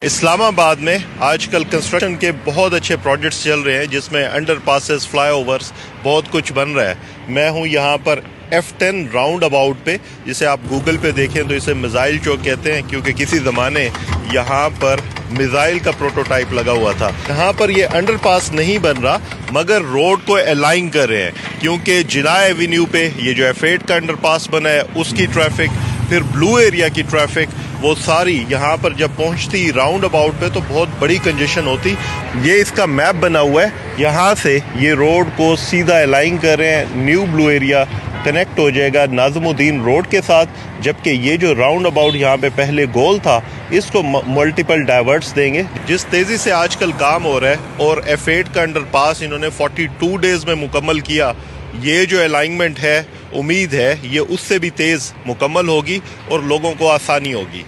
اسلام آباد میں آج کل کنسٹرکشن کے بہت اچھے پروجیکٹس چل رہے ہیں جس میں انڈر پاسز، فلائی اوورس، بہت کچھ بن رہا ہے۔ میں ہوں یہاں پر F10 راؤنڈ اباؤٹ پہ، جسے آپ گوگل پہ دیکھیں تو اسے میزائل چوک کہتے ہیں، کیونکہ کسی زمانے یہاں پر میزائل کا پروٹوٹائپ لگا ہوا تھا۔ یہاں پر یہ انڈر پاس نہیں بن رہا مگر روڈ کو الائن کر رہے ہیں، کیونکہ جناح ایوینیو پہ یہ جو F8 کا انڈر پاس بنا ہے اس کی ٹریفک، پھر بلو ایریا کی ٹریفک، وہ ساری یہاں پر جب پہنچتی راؤنڈ اباؤٹ پہ تو بہت بڑی کنجیشن ہوتی۔ یہ اس کا میپ بنا ہوا ہے، یہاں سے یہ روڈ کو سیدھا الائن کر رہے ہیں، نیو بلو ایریا کنیکٹ ہو جائے گا ناظم الدین روڈ کے ساتھ، جبکہ یہ جو راؤنڈ اباؤٹ یہاں پہ پہلے گول تھا اس کو ملٹیپل ڈائیورٹس دیں گے۔ جس تیزی سے آج کل کام ہو رہا ہے اور F8 کا انڈر پاس انہوں نے 42 ڈیز میں مکمل کیا، یہ جو الائنمنٹ ہے امید ہے یہ اس سے بھی تیز مکمل ہوگی اور لوگوں کو آسانی ہوگی۔